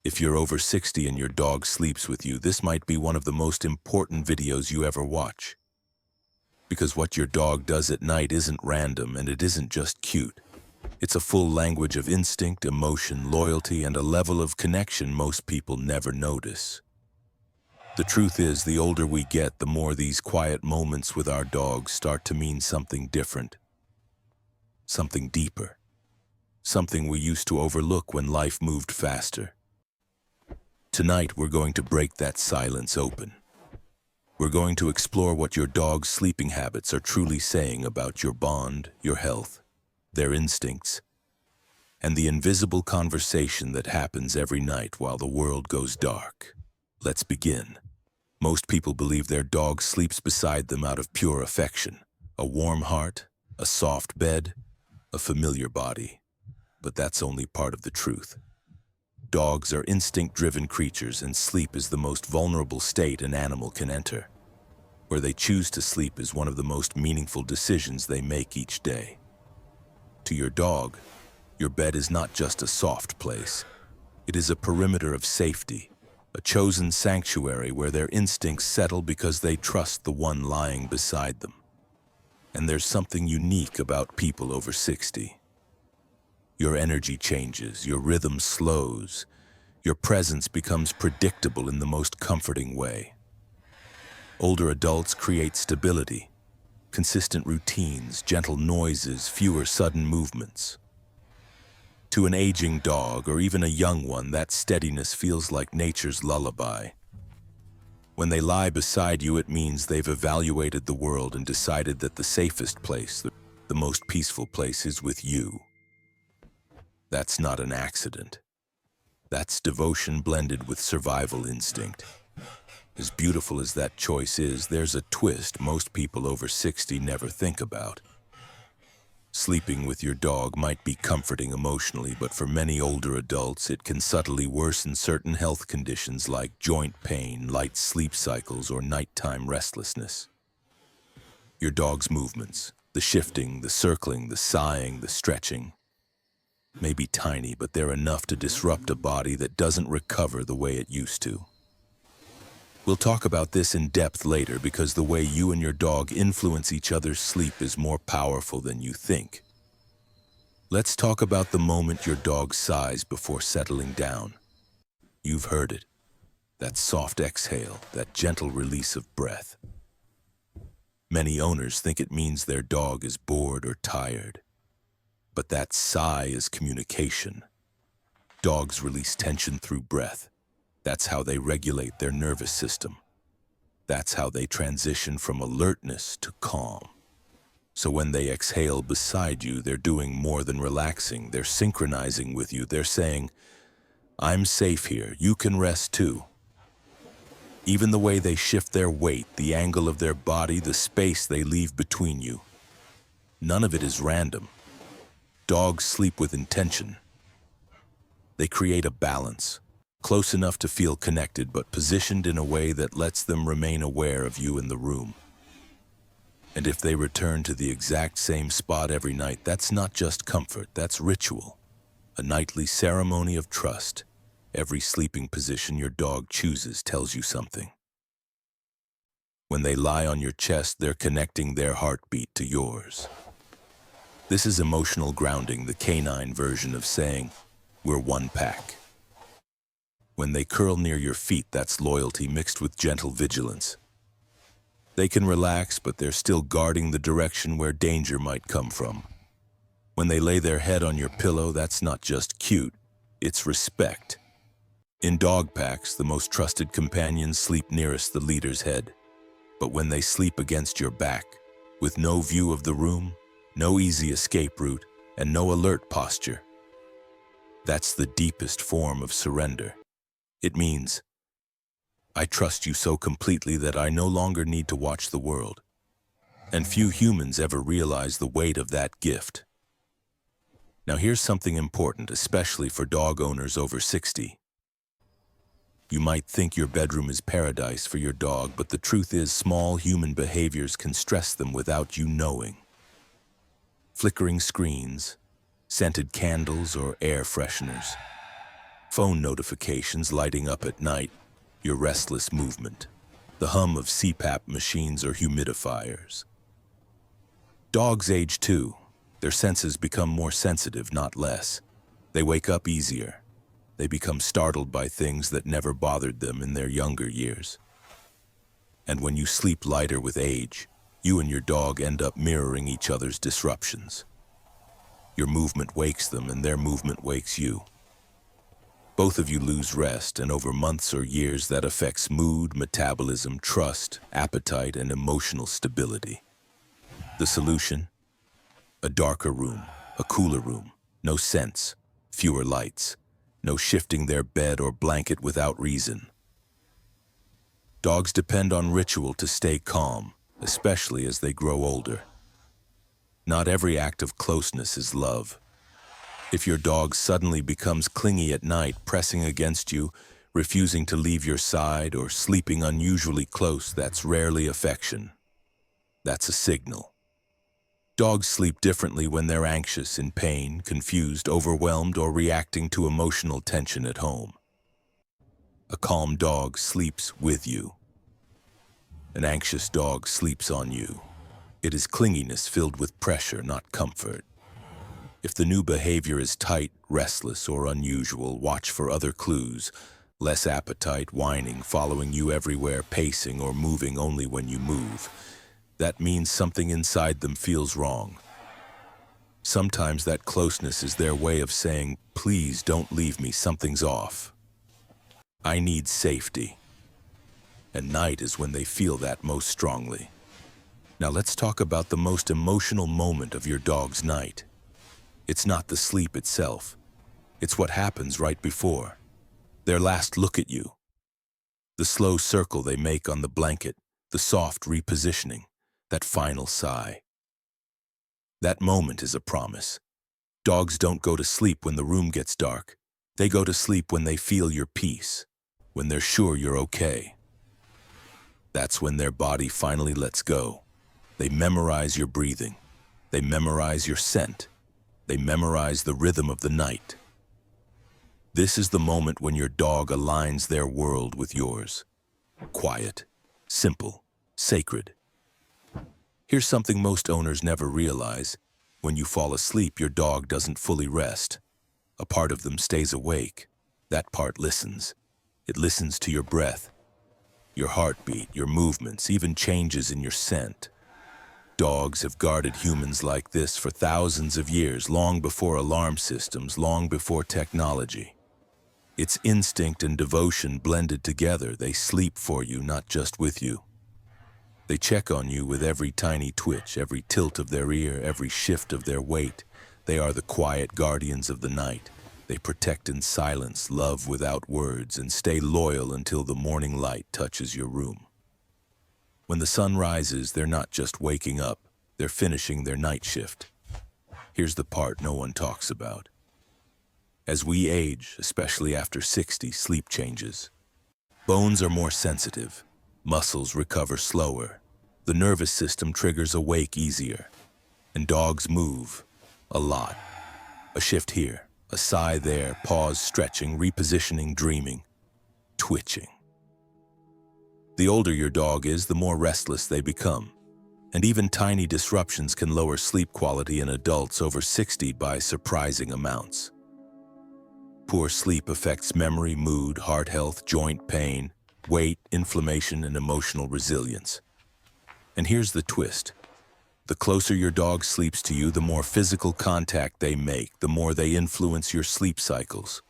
If you're over 60 and your dog sleeps with you, this might be one of the most important videos you ever watch. Because what your dog does at night isn't random, and it isn't just cute. It's a full language of instinct, emotion, loyalty, and a level of connection most people never notice. The truth is, the older we get, the more these quiet moments with our dogs start to mean something different, something deeper, something we used to overlook when life moved faster. Tonight, we're going to break that silence open. We're going to explore what your dog's sleeping habits are truly saying about your bond, your health, their instincts, and the invisible conversation that happens every night while the world goes dark. Let's begin. Most people believe their dog sleeps beside them out of pure affection, a warm heart, a soft bed, a familiar body. But that's only part of the truth. Dogs are instinct-driven creatures, and sleep is the most vulnerable state an animal can enter. Where they choose to sleep is one of the most meaningful decisions they make each day. To your dog, your bed is not just a soft place. It is a perimeter of safety, a chosen sanctuary where their instincts settle because they trust the one lying beside them. And there's something unique about people over 60. Your energy changes, your rhythm slows, your presence becomes predictable in the most comforting way. Older adults create stability, consistent routines, gentle noises, fewer sudden movements. To an aging dog, or even a young one, that steadiness feels like nature's lullaby. When they lie beside you, it means they've evaluated the world and decided that the safest place, the most peaceful place, is with you. That's not an accident. That's devotion blended with survival instinct. As beautiful as that choice is, there's a twist most people over 60 never think about. Sleeping with your dog might be comforting emotionally, but for many older adults, it can subtly worsen certain health conditions like joint pain, light sleep cycles, or nighttime restlessness. Your dog's movements, the shifting, the circling, the sighing, the stretching, may be tiny, but they're enough to disrupt a body that doesn't recover the way it used to. We'll talk about this in depth later, because the way you and your dog influence each other's sleep is more powerful than you think. Let's talk about the moment your dog sighs before settling down. You've heard it. That soft exhale, that gentle release of breath. Many owners think it means their dog is bored or tired. But that sigh is communication. Dogs release tension through breath. That's how they regulate their nervous system. That's how they transition from alertness to calm. So when they exhale beside you, they're doing more than relaxing. They're synchronizing with you. They're saying, "I'm safe here. You can rest too." Even the way they shift their weight, the angle of their body, the space they leave between you. None of it is random. Dogs sleep with intention. They create a balance, close enough to feel connected, but positioned in a way that lets them remain aware of you in the room. And if they return to the exact same spot every night, that's not just comfort, that's ritual. A nightly ceremony of trust. Every sleeping position your dog chooses tells you something. When they lie on your chest, they're connecting their heartbeat to yours. This is emotional grounding, the canine version of saying, "We're one pack." When they curl near your feet, that's loyalty mixed with gentle vigilance. They can relax, but they're still guarding the direction where danger might come from. When they lay their head on your pillow, that's not just cute, it's respect. In dog packs, the most trusted companions sleep nearest the leader's head. But when they sleep against your back, with no view of the room, no easy escape route, and no alert posture, that's the deepest form of surrender. It means, I trust you so completely that I no longer need to watch the world. And few humans ever realize the weight of that gift. Now here's something important, especially for dog owners over 60. You might think your bedroom is paradise for your dog, but the truth is small human behaviors can stress them without you knowing. Flickering screens, scented candles, or air fresheners. phone notifications lighting up at night, your restless movement, the hum of CPAP machines or humidifiers. Dogs age too. Their senses become more sensitive, not less. They wake up easier. They become startled by things that never bothered them in their younger years. And when you sleep lighter with age, you and your dog end up mirroring each other's disruptions. Your movement wakes them and their movement wakes you. Both of you lose rest, and over months or years that affects mood, metabolism, trust, appetite, and emotional stability. The solution? A darker room, a cooler room, no scents, fewer lights, no shifting their bed or blanket without reason. Dogs depend on ritual to stay calm, especially as they grow older. Not every act of closeness is love. If your dog suddenly becomes clingy at night, pressing against you, refusing to leave your side, or sleeping unusually close, that's rarely affection. That's a signal. Dogs sleep differently when they're anxious, in pain, confused, overwhelmed, or reacting to emotional tension at home. A calm dog sleeps with you. An anxious dog sleeps on you. It is clinginess filled with pressure, not comfort. If the new behavior is tight, restless, or unusual, watch for other clues. Less appetite, whining, following you everywhere, pacing, or moving only when you move. That means something inside them feels wrong. Sometimes that closeness is their way of saying, "Please don't leave me, something's off. I need safety." And night is when they feel that most strongly. Now let's talk about the most emotional moment of your dog's night. It's not the sleep itself. It's what happens right before. Their last look at you. The slow circle they make on the blanket, the soft repositioning, that final sigh. That moment is a promise. Dogs don't go to sleep when the room gets dark. They go to sleep when they feel your peace, when they're sure you're okay. That's when their body finally lets go. They memorize your breathing. They memorize your scent. They memorize the rhythm of the night. This is the moment when your dog aligns their world with yours. Quiet, simple, sacred. Here's something most owners never realize. When you fall asleep, your dog doesn't fully rest. A part of them stays awake. That part listens. It listens to your breath, your heartbeat, your movements, even changes in your scent. Dogs have guarded humans like this for thousands of years, long before alarm systems, long before technology. It's instinct and devotion blended together. They sleep for you, not just with you. They check on you with every tiny twitch, every tilt of their ear, every shift of their weight. They are the quiet guardians of the night. They protect in silence, love without words, and stay loyal until the morning light touches your room. When the sun rises, they're not just waking up, they're finishing their night shift. Here's the part no one talks about. As we age, especially after 60, sleep changes. Bones are more sensitive, muscles recover slower, the nervous system triggers awake easier, and dogs move a lot. A shift here, a sigh there, pause, stretching, repositioning, dreaming, twitching. The older your dog is, the more restless they become. And even tiny disruptions can lower sleep quality in adults over 60 by surprising amounts. Poor sleep affects memory, mood, heart health, joint pain, weight, inflammation, and emotional resilience. And here's the twist. The closer your dog sleeps to you, the more physical contact they make, the more they influence your sleep cycles.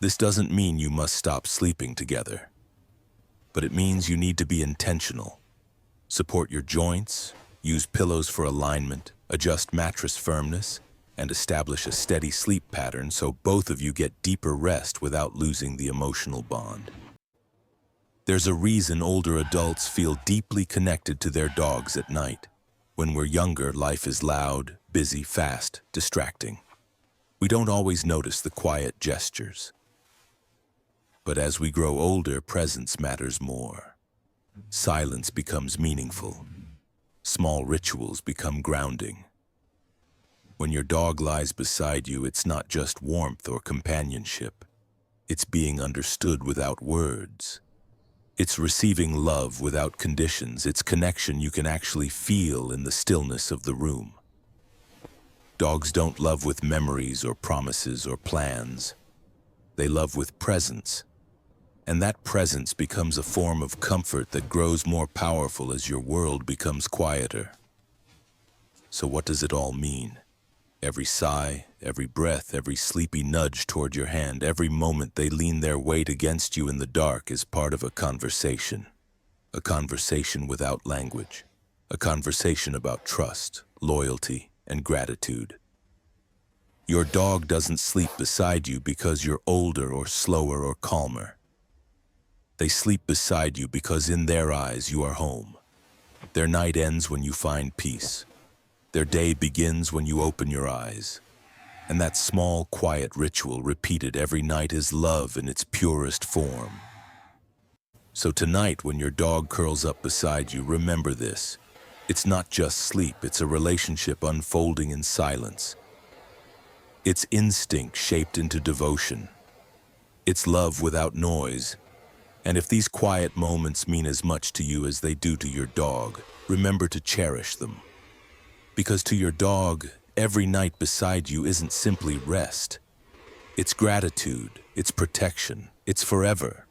This doesn't mean you must stop sleeping together, but it means you need to be intentional. Support your joints, use pillows for alignment, adjust mattress firmness, and establish a steady sleep pattern so both of you get deeper rest without losing the emotional bond. There's a reason older adults feel deeply connected to their dogs at night. When we're younger, life is loud, busy, fast, distracting. We don't always notice the quiet gestures. But as we grow older, presence matters more. Silence becomes meaningful. Small rituals become grounding. When your dog lies beside you, it's not just warmth or companionship. It's being understood without words. It's receiving love without conditions. It's connection you can actually feel in the stillness of the room. Dogs don't love with memories or promises or plans. They love with presence. And that presence becomes a form of comfort that grows more powerful as your world becomes quieter. So what does it all mean? Every sigh, every breath, every sleepy nudge toward your hand, every moment they lean their weight against you in the dark is part of a conversation. A conversation without language. A conversation about trust, loyalty, and gratitude. Your dog doesn't sleep beside you because you're older or slower or calmer. They sleep beside you because in their eyes you are home. Their night ends when you find peace. Their day begins when you open your eyes. And that small, quiet ritual repeated every night is love in its purest form. So tonight, when your dog curls up beside you, remember this. It's not just sleep, it's a relationship unfolding in silence. It's instinct shaped into devotion. It's love without noise. And if these quiet moments mean as much to you as they do to your dog, remember to cherish them. Because to your dog, every night beside you isn't simply rest. It's gratitude, it's protection, it's forever.